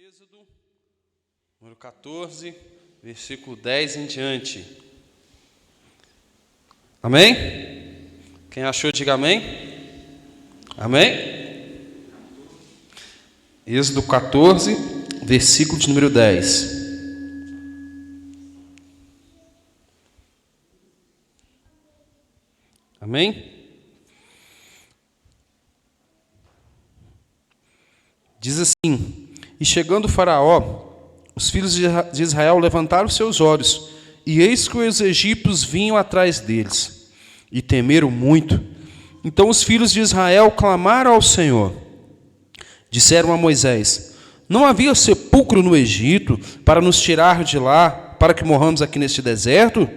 Êxodo, número 14, versículo 10 em diante. Amém? Quem achou, diga amém. Amém? Êxodo 14, versículo de número 10. Amém? Diz assim: E chegando Faraó, os filhos de Israel levantaram seus olhos, e eis que os egípcios vinham atrás deles, e temeram muito. Então os filhos de Israel clamaram ao Senhor. Disseram a Moisés: Não havia sepulcro no Egito para nos tirar de lá, para que morramos aqui neste deserto?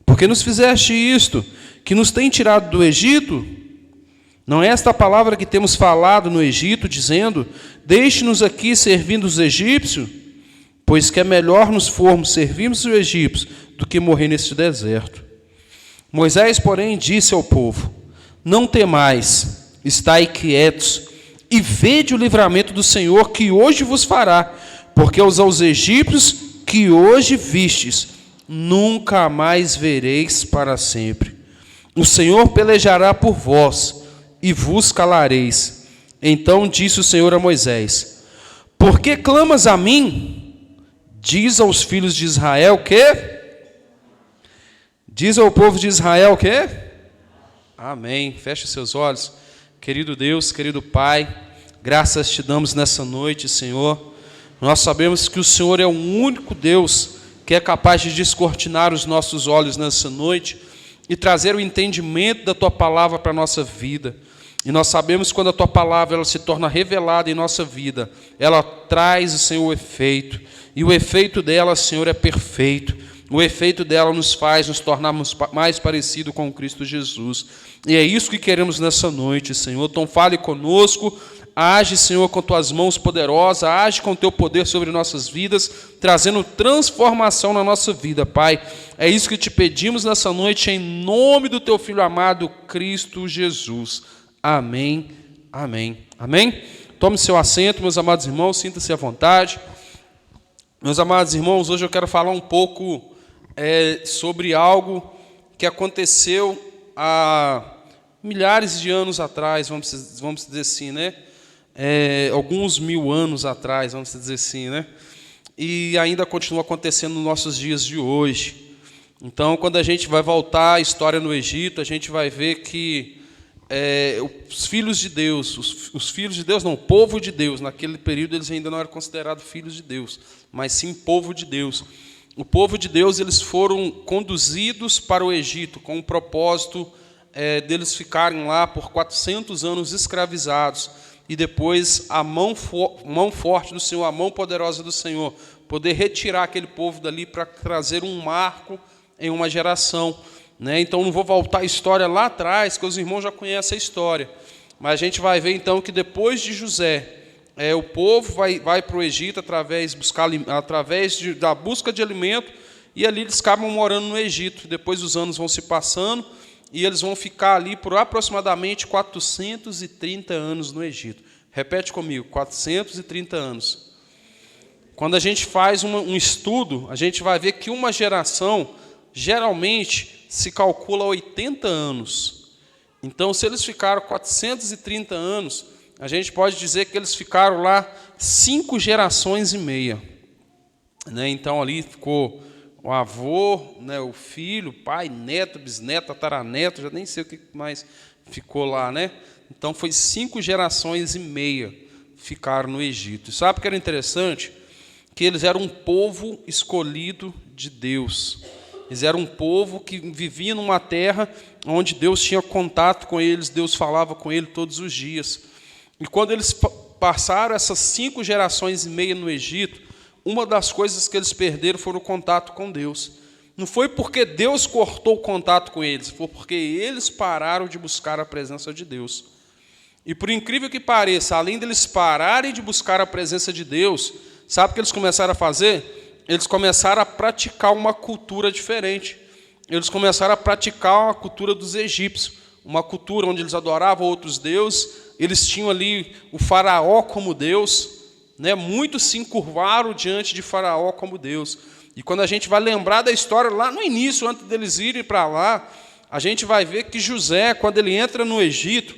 Por que nos fizeste isto, que nos tem tirado do Egito? Não é esta a palavra que temos falado no Egito, dizendo: Deixe-nos aqui servindo os egípcios? Pois que é melhor nos formos servirmos os egípcios do que morrer neste deserto. Moisés, porém, disse ao povo: Não temais, estai quietos, e vede o livramento do Senhor que hoje vos fará, porque aos egípcios que hoje vistes, nunca mais vereis para sempre. O Senhor pelejará por vós, e vos calareis. Então disse o Senhor a Moisés: Por que clamas a mim? Diz aos filhos de Israel que? Diz ao povo de Israel que? Amém. Feche seus olhos. Querido Deus, querido Pai, graças te damos nessa noite, Senhor. Nós sabemos que o Senhor é o único Deus que é capaz de descortinar os nossos olhos nessa noite e trazer o entendimento da Tua palavra para a nossa vida. E nós sabemos que quando a Tua palavra ela se torna revelada em nossa vida, ela traz, Senhor, o efeito. E o efeito dela, Senhor, é perfeito. O efeito dela nos faz nos tornarmos mais parecidos com Cristo Jesus. E é isso que queremos nessa noite, Senhor. Então fale conosco, age, Senhor, com Tuas mãos poderosas, age com Teu poder sobre nossas vidas, trazendo transformação na nossa vida, Pai. É isso que te pedimos nessa noite, em nome do Teu Filho amado, Cristo Jesus. Amém, amém, amém. Tome seu assento, meus amados irmãos, sinta-se à vontade. Meus amados irmãos, hoje eu quero falar um pouco sobre algo que aconteceu há milhares de anos atrás, vamos dizer assim, né? Alguns mil anos atrás, vamos dizer assim, né? E ainda continua acontecendo nos nossos dias de hoje. Então, quando a gente vai voltar à história no Egito, a gente vai ver que os filhos de Deus, os filhos de Deus não, o povo de Deus, naquele período eles ainda não eram considerados filhos de Deus, mas sim povo de Deus. O povo de Deus, eles foram conduzidos para o Egito com o propósito deles ficarem lá por 400 anos escravizados e depois a mão forte do Senhor, a mão poderosa do Senhor, poder retirar aquele povo dali para trazer um marco em uma geração. Então, não vou voltar a história lá atrás, que os irmãos já conhecem a história. Mas a gente vai ver, então, que depois de José, o povo vai para o Egito através da busca de alimento, e ali eles acabam morando no Egito. Depois os anos vão se passando, e eles vão ficar ali por aproximadamente 430 anos no Egito. Repete comigo, 430 anos. Quando a gente faz um estudo, a gente vai ver que uma geração, geralmente, se calcula 80 anos. Então, se eles ficaram 430 anos, a gente pode dizer que eles ficaram lá 5 gerações e meia. Então, ali ficou o avô, o filho, o pai, neto, bisneto, tataraneto, já nem sei o que mais ficou lá. Então, foi 5 gerações e meia ficaram no Egito. E sabe o que era interessante? Que eles eram um povo escolhido de Deus. Eles eram um povo que vivia numa terra onde Deus tinha contato com eles, Deus falava com eles todos os dias. E quando eles passaram essas 5 gerações e meia no Egito, uma das coisas que eles perderam foi o contato com Deus. Não foi porque Deus cortou o contato com eles, foi porque eles pararam de buscar a presença de Deus. E por incrível que pareça, além deles pararem de buscar a presença de Deus, sabe o que eles começaram a fazer? Eles começaram a praticar uma cultura diferente. Eles começaram a praticar a cultura dos egípcios, uma cultura onde eles adoravam outros deuses. Eles tinham ali o faraó como Deus, né? Muitos se encurvaram diante de Faraó como Deus. E quando a gente vai lembrar da história lá no início, antes deles irem para lá, a gente vai ver que José, quando ele entra no Egito,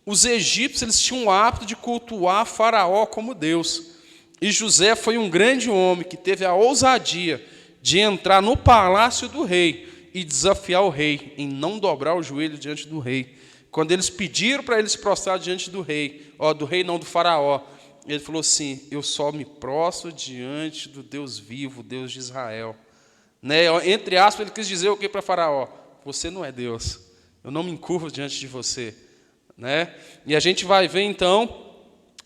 os egípcios eles tinham o hábito de cultuar Faraó como Deus. E José foi um grande homem que teve a ousadia de entrar no palácio do rei e desafiar o rei em não dobrar o joelho diante do rei. Quando eles pediram para ele se prostrar diante do rei, do Faraó, ele falou assim: eu só me prostro diante do Deus vivo, Deus de Israel. Né? Entre aspas, ele quis dizer o que para Faraó? Você não é Deus, eu não me encurvo diante de você. Né? E a gente vai ver então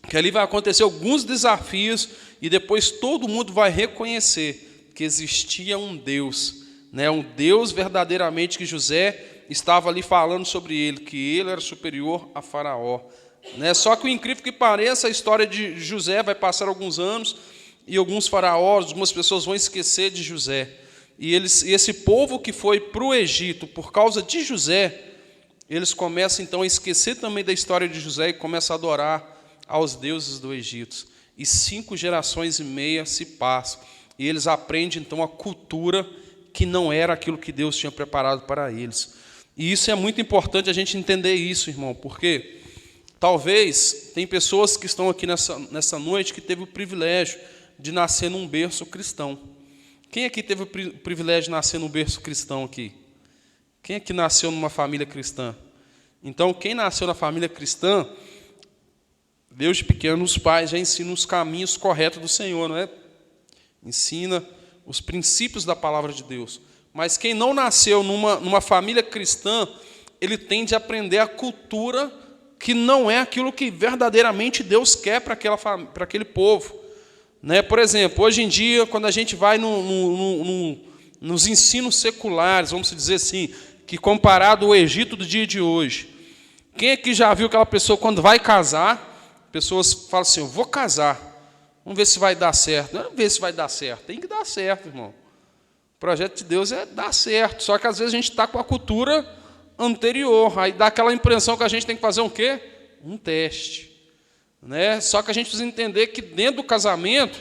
que ali vai acontecer alguns desafios e depois todo mundo vai reconhecer que existia um Deus, né? Um Deus verdadeiramente, que José estava ali falando sobre ele, que ele era superior a Faraó. Né? Só que o incrível que pareça, a história de José vai passar alguns anos e alguns faraós, algumas pessoas vão esquecer de José. E esse povo que foi para o Egito por causa de José, eles começam então a esquecer também da história de José e começam a adorar aos deuses do Egito. E 5 gerações e meia se passam. E eles aprendem então a cultura que não era aquilo que Deus tinha preparado para eles. E isso é muito importante a gente entender isso, irmão, porque talvez tem pessoas que estão aqui nessa noite que teve o privilégio de nascer num berço cristão. Quem aqui teve o privilégio de nascer num berço cristão aqui? Quem aqui nasceu numa família cristã? Então, quem nasceu na família cristã, Deus de pequeno, os pais já ensinam os caminhos corretos do Senhor, não é? Ensina os princípios da palavra de Deus. Mas quem não nasceu numa família cristã, ele tende a aprender a cultura que não é aquilo que verdadeiramente Deus quer para aquele povo. Né? Por exemplo, hoje em dia, quando a gente vai nos ensinos seculares, vamos dizer assim, que comparado ao Egito do dia de hoje, quem aqui já viu aquela pessoa quando vai casar, pessoas falam assim: eu vou casar, vamos ver se vai dar certo. Não é ver se vai dar certo, tem que dar certo, irmão. O projeto de Deus é dar certo, só que às vezes a gente está com a cultura anterior, aí dá aquela impressão que a gente tem que fazer um quê? Um teste. Né? Só que a gente precisa entender que dentro do casamento,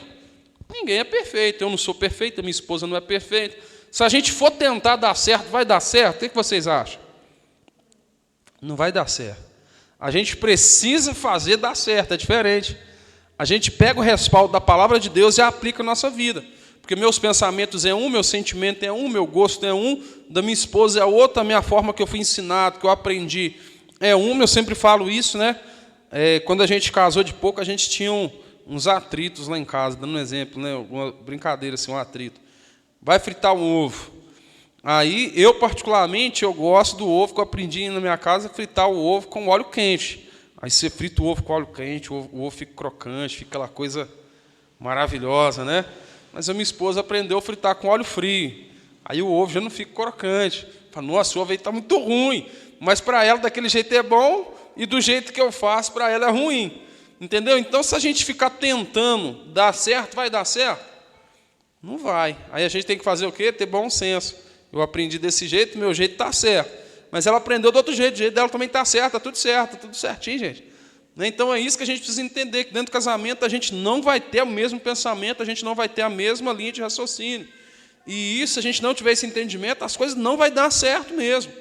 ninguém é perfeito. Eu não sou perfeito, minha esposa não é perfeita. Se a gente for tentar dar certo, vai dar certo? O que vocês acham? Não vai dar certo. A gente precisa fazer dar certo, é diferente. A gente pega o respaldo da palavra de Deus e aplica na nossa vida. Porque meus pensamentos é um, meu sentimento é um, meu gosto é um, da minha esposa é outro, a minha forma que eu fui ensinado, que eu aprendi é uma. Eu sempre falo isso, né? Quando a gente casou de pouco, a gente tinha uns atritos lá em casa, dando um exemplo, né? Uma brincadeira, assim, um atrito. Vai fritar um ovo. Aí, eu particularmente, eu gosto do ovo, que eu aprendi na minha casa, fritar o ovo com óleo quente. Aí você frita o ovo com óleo quente, o ovo fica crocante, fica aquela coisa maravilhosa, né? Mas a minha esposa aprendeu a fritar com óleo frio. Aí o ovo já não fica crocante. Fala: nossa, o ovo aí está muito ruim. Mas para ela, daquele jeito é bom, e do jeito que eu faço, para ela é ruim. Entendeu? Então, se a gente ficar tentando dar certo, vai dar certo? Não vai. Aí a gente tem que fazer o quê? Ter bom senso. Eu aprendi desse jeito, meu jeito está certo. Mas ela aprendeu do outro jeito, o jeito dela também está certo, está tudo certinho, gente. Então é isso que a gente precisa entender, que dentro do casamento a gente não vai ter o mesmo pensamento, a gente não vai ter a mesma linha de raciocínio. E isso, se a gente não tiver esse entendimento, as coisas não vai dar certo mesmo.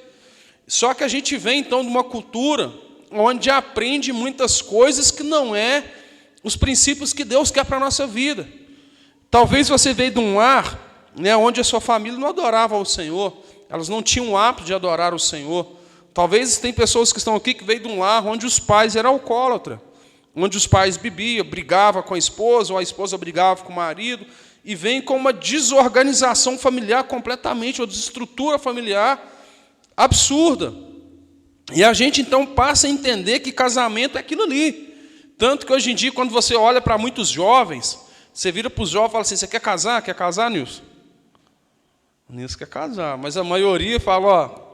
Só que a gente vem, então, de uma cultura onde aprende muitas coisas que não é os princípios que Deus quer para a nossa vida. Talvez você veio de um lar, né, onde a sua família não adorava o Senhor, elas não tinham o hábito de adorar o Senhor. Talvez tem pessoas que estão aqui que veio de um lar onde os pais eram alcoólatras, onde os pais bebiam, brigavam com a esposa, ou a esposa brigava com o marido, e vem com uma desorganização familiar completamente, uma desestrutura familiar absurda. E a gente então passa a entender que casamento é aquilo ali. Tanto que hoje em dia, quando você olha para muitos jovens, você vira para os jovens e fala assim: você quer casar? Quer casar, Nilson? Nilson quer casar, mas a maioria fala: ó.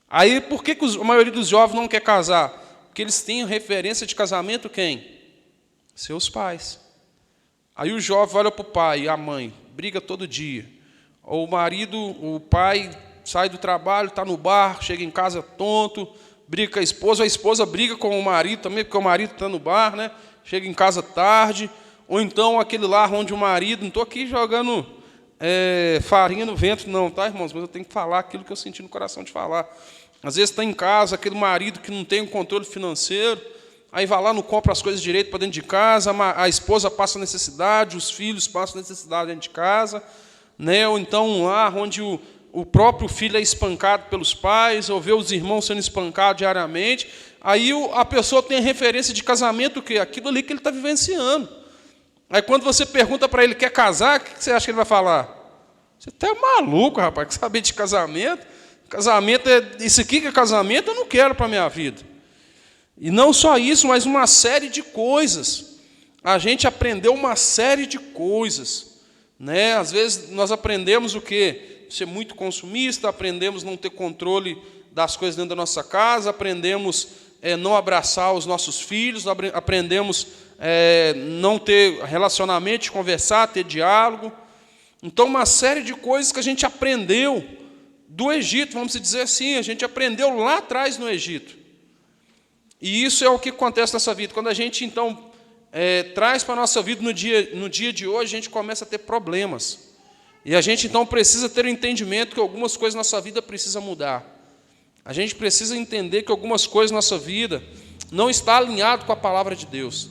Aí, por que a maioria dos jovens não quer casar? Porque eles têm referência de casamento quem? Seus pais. Aí o jovem olha para o pai e a mãe, briga todo dia. Ou o marido, o pai sai do trabalho, está no bar, chega em casa tonto, briga com a esposa briga com o marido também, porque o marido está no bar, né? Chega em casa tarde, ou então aquele lar onde o marido, não estou aqui jogando farinha no vento, não, tá, irmãos? Mas eu tenho que falar aquilo que eu senti no coração de falar. Às vezes está em casa, aquele marido que não tem um controle financeiro, aí vai lá, não compra as coisas direito para dentro de casa, a esposa passa necessidade, os filhos passam necessidade dentro de casa, né? Ou então um lar onde o próprio filho é espancado pelos pais, ou vê os irmãos sendo espancados diariamente, aí a pessoa tem a referência de casamento, o quê? Aquilo ali que ele está vivenciando. Aí quando você pergunta para ele, quer casar, o que você acha que ele vai falar? Você está maluco, rapaz, que saber de casamento? Casamento isso aqui que é casamento, eu não quero para a minha vida. E não só isso, mas uma série de coisas. A gente aprendeu uma série de coisas, né? Às vezes nós aprendemos o quê? Ser muito consumista, aprendemos não ter controle das coisas dentro da nossa casa, aprendemos não abraçar os nossos filhos, aprendemos não ter relacionamento, conversar, ter diálogo. Então, uma série de coisas que a gente aprendeu do Egito, vamos dizer assim, a gente aprendeu lá atrás no Egito. E isso é o que acontece nessa vida. Quando a gente, então, traz para a nossa vida no dia de hoje, a gente começa a ter problemas. E a gente, então, precisa ter o entendimento que algumas coisas na nossa vida precisam mudar. A gente precisa entender que algumas coisas na nossa vida não estão alinhadas com a palavra de Deus.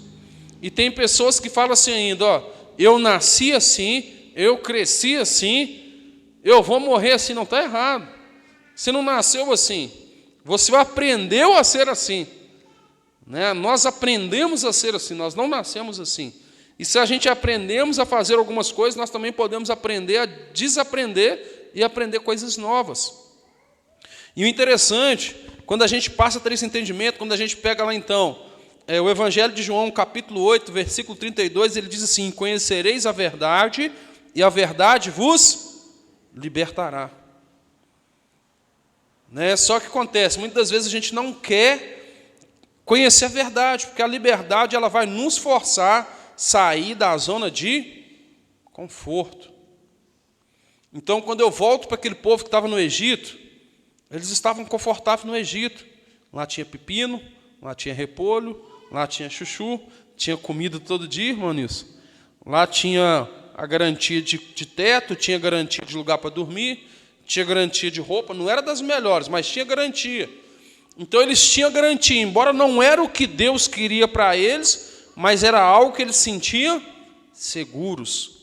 E tem pessoas que falam assim ainda, ó, eu nasci assim, eu cresci assim, eu vou morrer assim. Não está errado. Você não nasceu assim. Você aprendeu a ser assim. Né? Nós aprendemos a ser assim, nós não nascemos assim. E se a gente aprendemos a fazer algumas coisas, nós também podemos aprender a desaprender e aprender coisas novas. E o interessante, quando a gente passa a ter esse entendimento, quando a gente pega lá então, o Evangelho de João, capítulo 8, versículo 32, ele diz assim, conhecereis a verdade, e a verdade vos libertará. Né? Só que acontece, muitas vezes a gente não quer conhecer a verdade, porque a liberdade ela vai nos forçar a sair da zona de conforto. Então, quando eu volto para aquele povo que estava no Egito, eles estavam confortáveis no Egito. Lá tinha pepino, lá tinha repolho, lá tinha chuchu, tinha comida todo dia, irmão Nilson. Lá tinha a garantia de teto, tinha garantia de lugar para dormir, tinha garantia de roupa. Não era das melhores, mas tinha garantia. Então, eles tinham garantia, embora não era o que Deus queria para eles, mas era algo que eles sentiam seguros.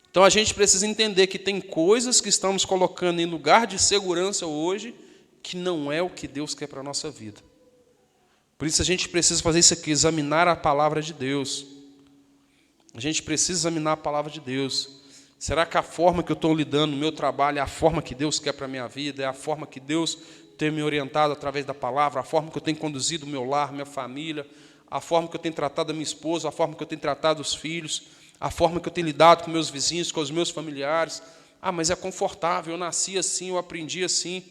Então, a gente precisa entender que tem coisas que estamos colocando em lugar de segurança hoje que não é o que Deus quer para a nossa vida. Por isso, a gente precisa fazer isso aqui, examinar a palavra de Deus. A gente precisa examinar a palavra de Deus. Será que a forma que eu estou lidando no meu trabalho é a forma que Deus quer para a minha vida? É a forma que Deus tem me orientado através da palavra? A forma que eu tenho conduzido o meu lar, minha família? A forma que eu tenho tratado a minha esposa? A forma que eu tenho tratado os filhos? A forma que eu tenho lidado com meus vizinhos, com os meus familiares? Ah, mas é confortável, eu nasci assim, eu aprendi assim.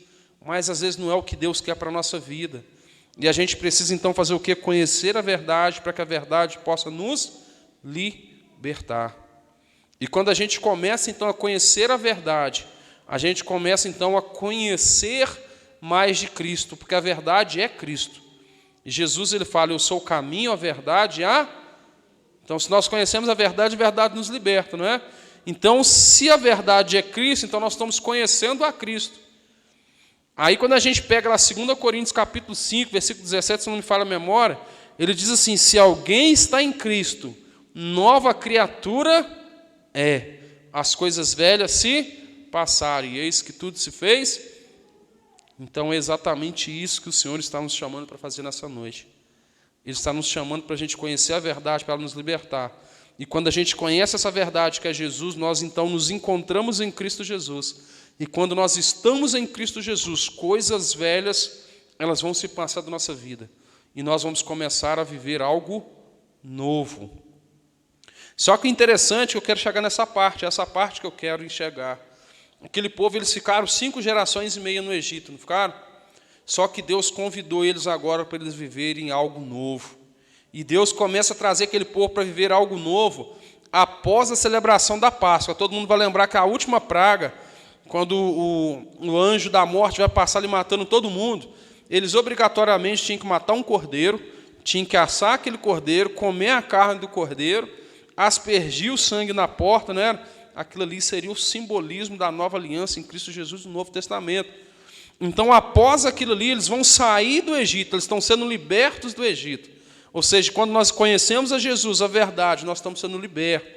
Mas às vezes não é o que Deus quer para a nossa vida. E a gente precisa então fazer o quê? Conhecer a verdade, para que a verdade possa nos libertar. E quando a gente começa então a conhecer a verdade, a gente começa então a conhecer mais de Cristo, porque a verdade é Cristo. E Jesus ele fala, eu sou o caminho, a verdade e a... Então, se nós conhecemos a verdade nos liberta, não é? Então, se a verdade é Cristo, então nós estamos conhecendo a Cristo. Aí, quando a gente pega lá 2 Coríntios, capítulo 5, versículo 17, se não me falha a memória, ele diz assim, se alguém está em Cristo, nova criatura é. As coisas velhas se passaram, e eis que tudo se fez. Então, é exatamente isso que o Senhor está nos chamando para fazer nessa noite. Ele está nos chamando para a gente conhecer a verdade, para ela nos libertar. E quando a gente conhece essa verdade, que é Jesus, nós então nos encontramos em Cristo Jesus. E quando nós estamos em Cristo Jesus, coisas velhas, elas vão se passar da nossa vida. E nós vamos começar a viver algo novo. Só que o interessante, eu quero chegar nessa parte, essa parte que eu quero enxergar. Aquele povo, eles ficaram 5 gerações e meia no Egito, não ficaram? Só que Deus convidou eles agora para eles viverem algo novo. E Deus começa a trazer aquele povo para viver algo novo após a celebração da Páscoa. Todo mundo vai lembrar que a última praga, quando o anjo da morte vai passar ali matando todo mundo, eles obrigatoriamente tinham que matar um cordeiro, tinham que assar aquele cordeiro, comer a carne do cordeiro, aspergir o sangue na porta, não era? Aquilo ali seria o simbolismo da nova aliança em Cristo Jesus no Novo Testamento. Então, após aquilo ali, eles vão sair do Egito, eles estão sendo libertos do Egito. Ou seja, quando nós conhecemos a Jesus, a verdade, nós estamos sendo libertos.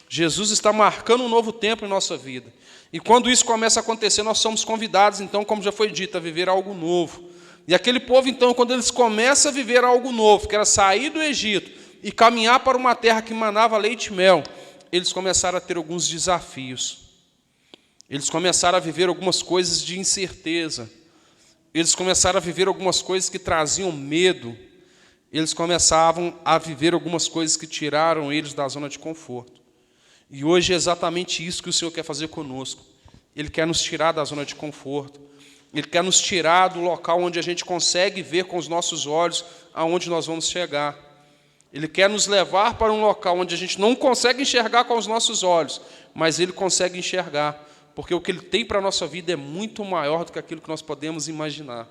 Jesus está marcando um novo tempo em nossa vida. E quando isso começa a acontecer, nós somos convidados, então, como já foi dito, a viver algo novo. E aquele povo, então, quando eles começam a viver algo novo, que era sair do Egito e caminhar para uma terra que manava leite e mel, eles começaram a ter alguns desafios. Eles começaram a viver algumas coisas de incerteza. Eles começaram a viver algumas coisas que traziam medo. Eles começavam a viver algumas coisas que tiraram eles da zona de conforto. E hoje é exatamente isso que o Senhor quer fazer conosco. Ele quer nos tirar da zona de conforto. Ele quer nos tirar do local onde a gente consegue ver com os nossos olhos aonde nós vamos chegar. Ele quer nos levar para um local onde a gente não consegue enxergar com os nossos olhos, mas Ele consegue enxergar, porque o que Ele tem para a nossa vida é muito maior do que aquilo que nós podemos imaginar.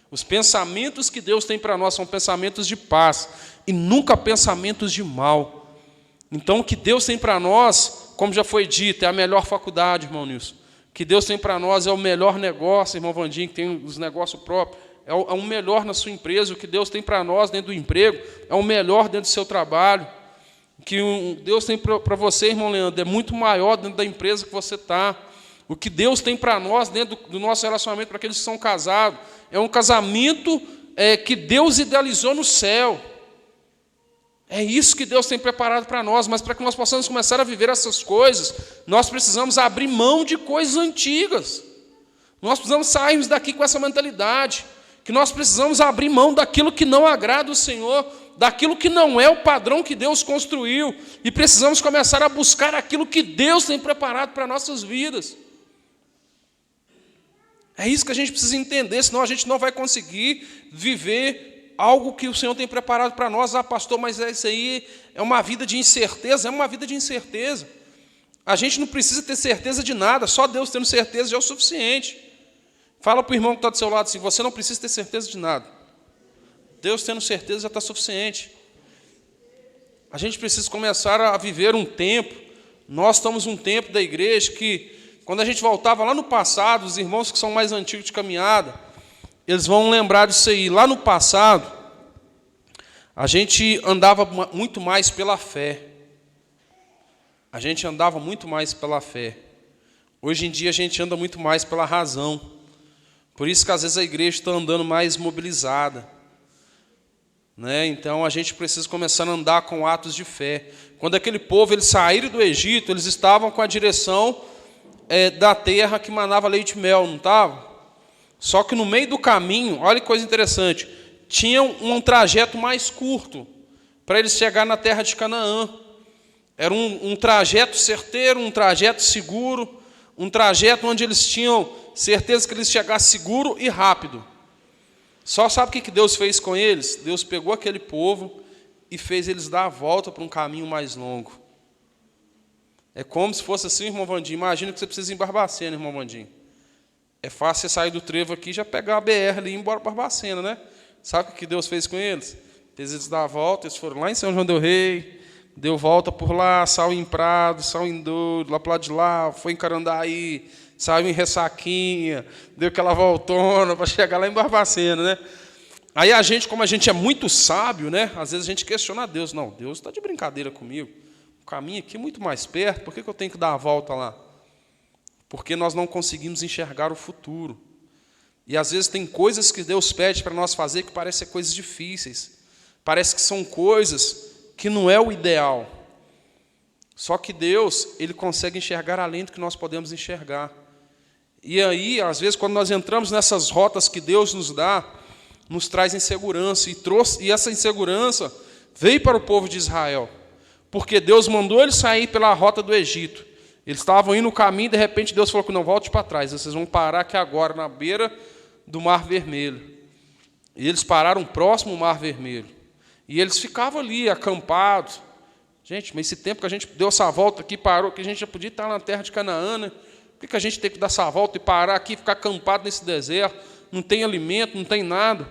Os pensamentos que Deus tem para nós são pensamentos de paz e nunca pensamentos de mal. Então, o que Deus tem para nós, como já foi dito, é a melhor faculdade, irmão Nilson. O que Deus tem para nós é o melhor negócio, irmão Vandinho, que tem os negócios próprios. É o melhor na sua empresa. O que Deus tem para nós dentro do emprego é o melhor dentro do seu trabalho. O que Deus tem para você, irmão Leandro, é muito maior dentro da empresa que você está. O que Deus tem para nós dentro do nosso relacionamento, para aqueles que são casados, é um casamento que Deus idealizou no céu. É isso que Deus tem preparado para nós, mas para que nós possamos começar a viver essas coisas, nós precisamos abrir mão de coisas antigas. Nós precisamos sairmos daqui com essa mentalidade, que nós precisamos abrir mão daquilo que não agrada o Senhor, daquilo que não é o padrão que Deus construiu, e precisamos começar a buscar aquilo que Deus tem preparado para nossas vidas. É isso que a gente precisa entender, senão a gente não vai conseguir viver algo que o Senhor tem preparado para nós. Ah, pastor, mas isso aí é uma vida de incerteza. É uma vida de incerteza. A gente não precisa ter certeza de nada, só Deus tendo certeza já é o suficiente. Fala para o irmão que está do seu lado assim, você não precisa ter certeza de nada. Deus tendo certeza já está suficiente. A gente precisa começar a viver um tempo. Nós estamos num tempo da igreja que, quando a gente voltava lá no passado, os irmãos que são mais antigos de caminhada, eles vão lembrar disso aí. Lá no passado, a gente andava muito mais pela fé. A gente andava muito mais pela fé. Hoje em dia, a gente anda muito mais pela razão. Por isso que, às vezes, a igreja está andando mais mobilizada. Então, a gente precisa começar a andar com atos de fé. Quando aquele povo eles saíram do Egito, eles estavam com a direção da terra que manava leite e mel, não estava? Só que no meio do caminho, olha que coisa interessante, tinha um trajeto mais curto para eles chegarem na terra de Canaã. Era um trajeto certeiro, um trajeto seguro, um trajeto onde eles tinham certeza que eles chegassem seguro e rápido. Só sabe o que Deus fez com eles? Deus pegou aquele povo e fez eles dar a volta para um caminho mais longo. É como se fosse assim, irmão Vandinho. Imagina que você precisa ir em Barbacena, irmão Vandinho. É fácil você sair do trevo aqui e já pegar a BR ali e ir embora para Barbacena, né? Sabe o que Deus fez com eles? Fez eles dar a volta, eles foram lá em São João del Rei, deu volta por lá, saiu em Prado, saiu em Douro, lá para lá de lá, foi em Carandaí, saiu em Ressaquinha, deu aquela voltona para chegar lá em Barbacena, né? Aí a gente, como a gente é muito sábio, né? Às vezes a gente questiona a Deus. Não, Deus está de brincadeira comigo. O caminho aqui é muito mais perto, por que eu tenho que dar a volta lá? Porque nós não conseguimos enxergar o futuro. E às vezes tem coisas que Deus pede para nós fazer que parecem ser coisas difíceis. Parece que são coisas que não é o ideal. Só que Deus, Ele consegue enxergar além do que nós podemos enxergar. E aí, às vezes, quando nós entramos nessas rotas que Deus nos dá, nos traz insegurança. E essa insegurança veio para o povo de Israel. Porque Deus mandou eles sair pela rota do Egito. Eles estavam indo no caminho e, de repente, Deus falou que não, volte para trás. Vocês vão parar aqui agora, na beira do Mar Vermelho. E eles pararam próximo ao Mar Vermelho. E eles ficavam ali, acampados. Gente, mas esse tempo que a gente deu essa volta aqui, parou, que a gente já podia estar na terra de Canaã, né? Por que a gente tem que dar essa volta e parar aqui, ficar acampado nesse deserto? não tem alimento, não tem nada.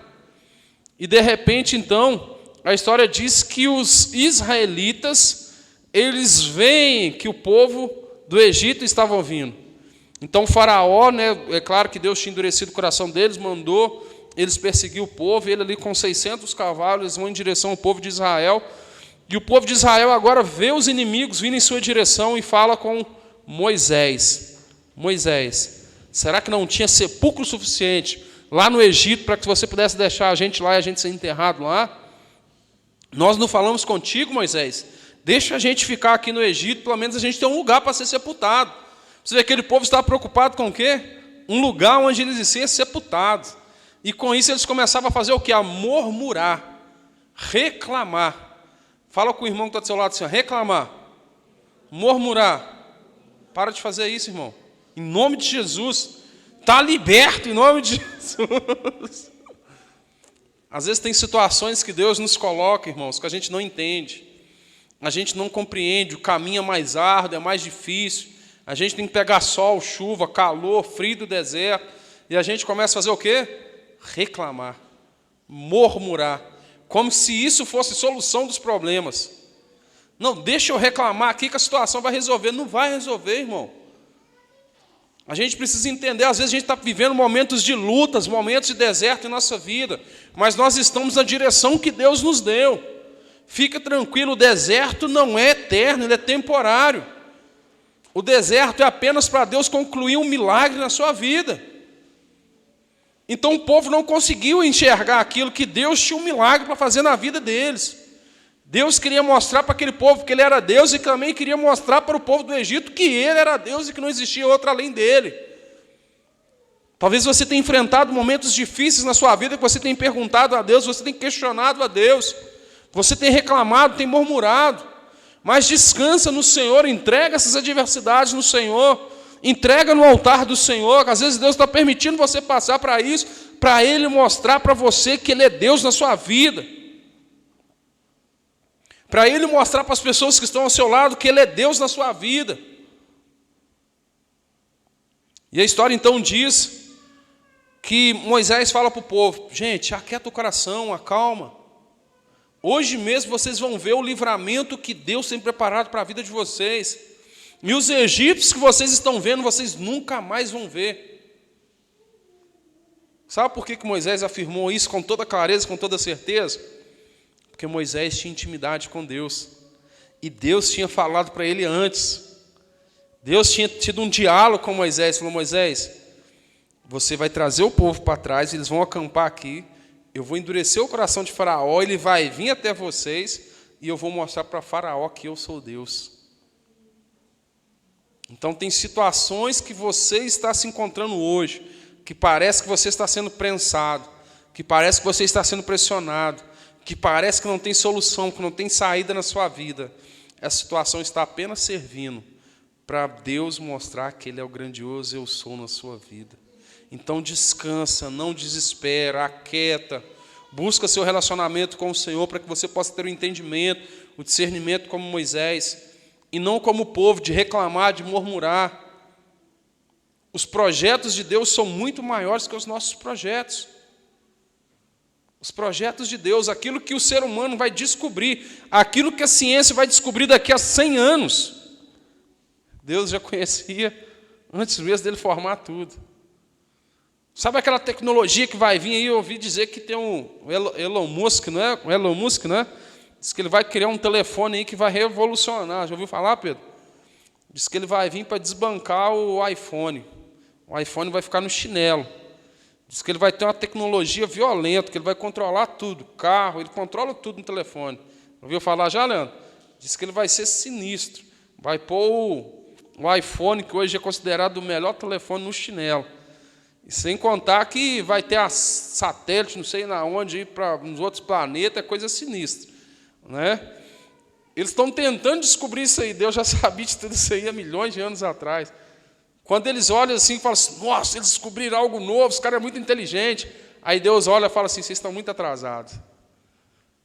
E de repente, então, a história diz que os israelitas, eles veem que o povo do Egito estava vindo. Então o faraó, né, é claro que Deus tinha endurecido o coração deles, mandou eles perseguir o povo, e ele ali com 600 cavalos, eles vão em direção ao povo de Israel. E o povo de Israel agora vê os inimigos vindo em sua direção e fala com Moisés. Moisés, será que não tinha sepulcro suficiente lá no Egito para que você pudesse deixar a gente lá e a gente ser enterrado lá? Nós não falamos contigo, Moisés? Deixa a gente ficar aqui no Egito, pelo menos a gente tem um lugar para ser sepultado. Você vê que aquele povo estava preocupado com o quê? Um lugar onde eles iam ser sepultados. E com isso eles começavam a fazer o quê? A murmurar, reclamar. Fala com o irmão que está do seu lado assim, reclamar, murmurar. Para de fazer isso, irmão. Em nome de Jesus. Está liberto em nome de Jesus. Às vezes tem situações que Deus nos coloca, irmãos, que a gente não entende. A gente não compreende, o caminho é mais árduo, é mais difícil. A gente tem que pegar sol, chuva, calor, frio do deserto. E a gente começa a fazer o quê? Reclamar, murmurar. Como se isso fosse solução dos problemas. Não, deixa eu reclamar aqui que a situação vai resolver. Não vai resolver, irmão. A gente precisa entender, às vezes a gente está vivendo momentos de lutas, momentos de deserto em nossa vida, mas nós estamos na direção que Deus nos deu. Fica tranquilo, o deserto não é eterno, ele é temporário. O deserto é apenas para Deus concluir um milagre na sua vida. Então o povo não conseguiu enxergar aquilo que Deus tinha um milagre para fazer na vida deles. Deus queria mostrar para aquele povo que ele era Deus e também queria mostrar para o povo do Egito que ele era Deus e que não existia outro além dele. Talvez você tenha enfrentado momentos difíceis na sua vida, que você tenha perguntado a Deus, você tem questionado a Deus, você tem reclamado, tem murmurado, mas descansa no Senhor, entrega essas adversidades no Senhor, entrega no altar do Senhor, que às vezes Deus está permitindo você passar para isso, para Ele mostrar para você que Ele é Deus na sua vida. Para Ele mostrar para as pessoas que estão ao seu lado que Ele é Deus na sua vida. E a história então diz que Moisés fala para o povo, gente, aquieta o coração, acalma. Hoje mesmo vocês vão ver o livramento que Deus tem preparado para a vida de vocês. E os egípcios que vocês estão vendo, vocês nunca mais vão ver. Sabe por que Moisés afirmou isso com toda clareza, com toda certeza? Porque Moisés tinha intimidade com Deus. E Deus tinha falado para ele antes. Deus tinha tido um diálogo com Moisés. Falou, Moisés, você vai trazer o povo para trás, eles vão acampar aqui. Eu vou endurecer o coração de Faraó, ele vai vir até vocês, e eu vou mostrar para Faraó que eu sou Deus. Então tem situações que você está se encontrando hoje, que parece que você está sendo prensado, que parece que você está sendo pressionado, que parece que não tem solução, que não tem saída na sua vida. Essa situação está apenas servindo para Deus mostrar que Ele é o grandioso eu sou na sua vida. Então descansa, não desespera, aquieta, busca seu relacionamento com o Senhor para que você possa ter o entendimento, o discernimento como Moisés, e não como o povo, de reclamar, de murmurar. Os projetos de Deus são muito maiores que os nossos projetos. Os projetos de Deus, aquilo que o ser humano vai descobrir, aquilo que a ciência vai descobrir daqui a 100 anos, Deus já conhecia antes mesmo dele formar tudo. Sabe aquela tecnologia que vai vir aí? Eu ouvi dizer que tem um Elon Musk, não é? O Elon Musk, né? Diz que ele vai criar um telefone aí que vai revolucionar. Já ouviu falar, Pedro? Diz que ele vai vir para desbancar o iPhone. O iPhone vai ficar no chinelo. Diz que ele vai ter uma tecnologia violenta, que ele vai controlar tudo. Carro, ele controla tudo no telefone. Ouviu falar já, Leandro? Diz que ele vai ser sinistro. Vai pôr o iPhone, que hoje é considerado o melhor telefone, no chinelo. E sem contar que vai ter a satélite, não sei na onde, ir para uns outros planetas, é coisa sinistra. Né? Eles estão tentando descobrir isso aí. Deus já sabia de tudo isso aí há milhões de anos atrás. Quando eles olham assim e falam assim, nossa, eles descobriram algo novo, esse cara é muito inteligente. Aí Deus olha e fala assim, vocês estão muito atrasados.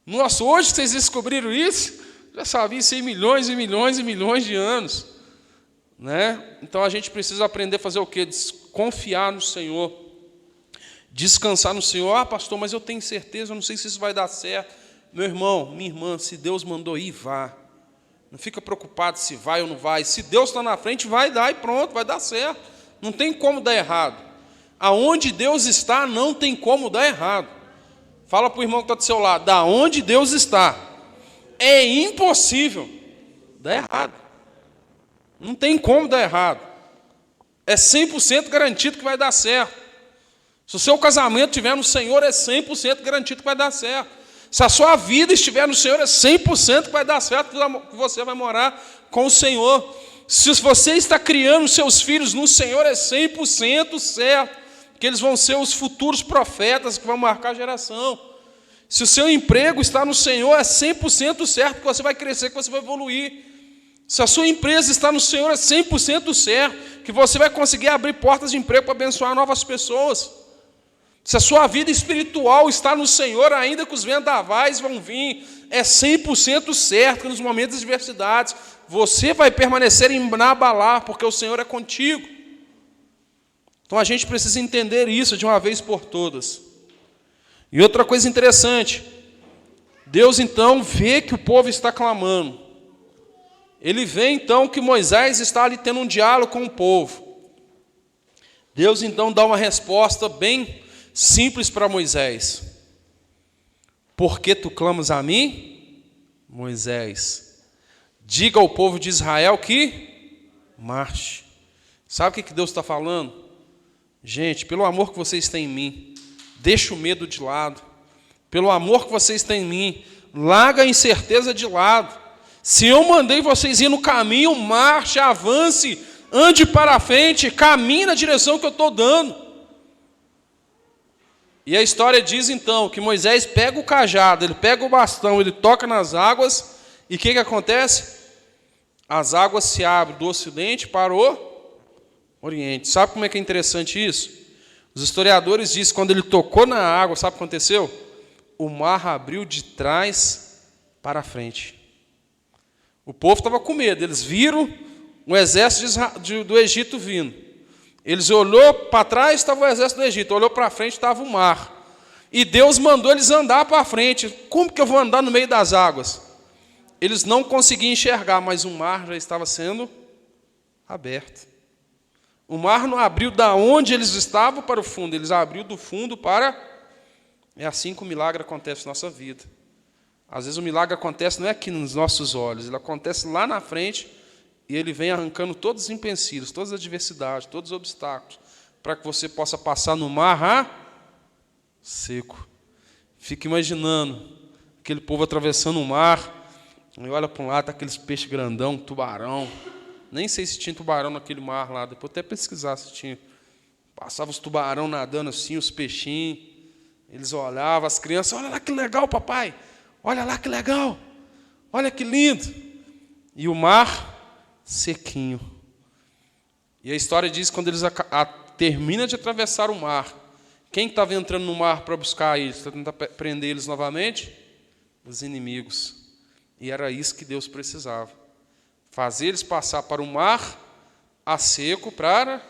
Nossa, hoje que vocês descobriram isso? Já sabia isso aí milhões e milhões e milhões de anos. Né? Então a gente precisa aprender a fazer o quê? Confiar no Senhor. Descansar no Senhor. Ah, pastor, mas eu tenho certeza, eu não sei se isso vai dar certo. Meu irmão, minha irmã, se Deus mandou ir, vá. Não fica preocupado se vai ou não vai. Se Deus está na frente, vai dar e pronto, vai dar certo. Não tem como dar errado. Aonde Deus está, não tem como dar errado. Fala para o irmão que está do seu lado, da onde Deus está, é impossível dar errado. Não tem como dar errado. É 100% garantido que vai dar certo. Se o seu casamento estiver no Senhor, é 100% garantido que vai dar certo. Se a sua vida estiver no Senhor, é 100% que vai dar certo, que você vai morar com o Senhor. Se você está criando seus filhos no Senhor, é 100% certo que eles vão ser os futuros profetas que vão marcar a geração. Se o seu emprego está no Senhor, é 100% certo que você vai crescer, que você vai evoluir. Se a sua empresa está no Senhor, é 100% certo que você vai conseguir abrir portas de emprego para abençoar novas pessoas. Se a sua vida espiritual está no Senhor, ainda que os vendavais vão vir, é 100% certo que nos momentos de adversidades você vai permanecer inabalável, porque o Senhor é contigo. Então a gente precisa entender isso de uma vez por todas. E outra coisa interessante, Deus então vê que o povo está clamando. Ele vê então que Moisés está ali tendo um diálogo com o povo. Deus então dá uma resposta bem simples para Moisés. Por que tu clamas a mim, Moisés? Diga ao povo de Israel que marche. Sabe o que Deus está falando? Gente, pelo amor que vocês têm em mim, deixa o medo de lado. Pelo amor que vocês têm em mim, larga a incerteza de lado. Se eu mandei vocês ir no caminho, marche, avance, ande para frente, caminhe na direção que eu estou dando. E a história diz então que Moisés pega o cajado, ele pega o bastão, ele toca nas águas, e o que acontece? As águas se abrem do ocidente para o oriente. Sabe como é que é interessante isso? Os historiadores dizem que quando ele tocou na água, sabe o que aconteceu? O mar abriu de trás para frente. O povo estava com medo, eles viram o exército do Egito vindo. Eles olhou para trás, estava o exército do Egito, olhou para frente, estava o mar. E Deus mandou eles andar para frente. Como que eu vou andar no meio das águas? Eles não conseguiam enxergar, mas o mar já estava sendo aberto. O mar não abriu da onde eles estavam para o fundo, eles abriu do fundo para... É assim que o milagre acontece na nossa vida. Às vezes o milagre acontece não é aqui nos nossos olhos, ele acontece lá na frente e ele vem arrancando todos os empecilhos, todas as adversidades, todos os obstáculos, para que você possa passar no mar seco. Fica imaginando aquele povo atravessando o mar, e olha para um lado, tá aqueles peixes grandão, tubarão. Nem sei se tinha tubarão naquele mar lá, depois até pesquisar se tinha. Passava os tubarão nadando assim, os peixinhos. Eles olhavam, as crianças, olha lá que legal, papai. Olha lá que legal. Olha que lindo. E o mar sequinho. E a história diz que quando eles terminam de atravessar o mar, quem estava entrando no mar para buscar eles, para tentar prender eles novamente? Os inimigos. E era isso que Deus precisava. Fazer eles passar para o mar a seco para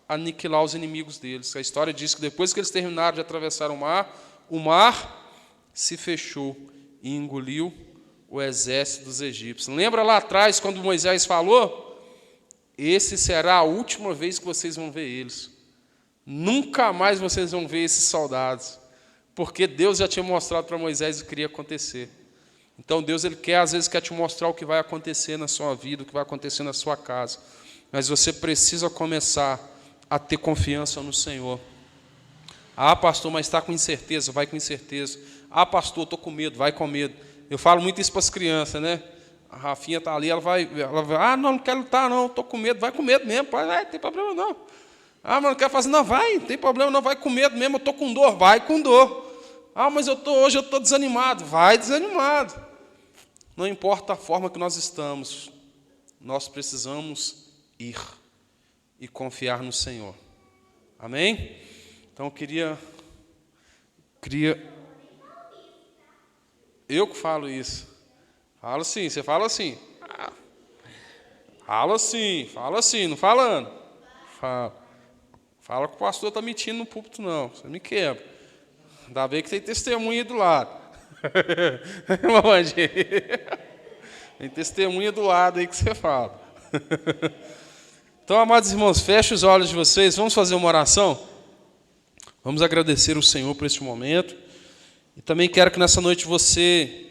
aniquilar os inimigos deles. A história diz que depois que eles terminaram de atravessar o mar se fechou e engoliu o exército dos egípcios. Lembra lá atrás, quando Moisés falou? Esse será a última vez que vocês vão ver eles. Nunca mais vocês vão ver esses soldados, porque Deus já tinha mostrado para Moisés o que iria acontecer. Então Deus, Ele às vezes quer te mostrar o que vai acontecer na sua vida, o que vai acontecer na sua casa. Mas você precisa começar a ter confiança no Senhor. Ah, pastor, mas está com incerteza, vai com incerteza. Ah, pastor, estou com medo, vai com medo. Eu falo muito isso para as crianças, né? A Rafinha está ali, ela vai, ah, não quero lutar, não, estou com medo, vai com medo mesmo, não tem problema não. Ah, mas não quero fazer, não, vai, não tem problema não, vai com medo mesmo, eu estou com dor, vai com dor. Ah, mas hoje eu estou desanimado, vai desanimado. Não importa a forma que nós estamos, nós precisamos ir e confiar no Senhor. Amém? Então eu queria... Eu que falo isso. Falo assim, você fala assim. Fala assim, não falando. Fala que o pastor está mentindo no púlpito, não. Você me quebra. Ainda bem que tem testemunha aí do lado. Tem testemunha do lado aí que você fala. Então, amados irmãos, feche os olhos de vocês. Vamos fazer uma oração? Vamos agradecer o Senhor por este momento. E também quero que nessa noite você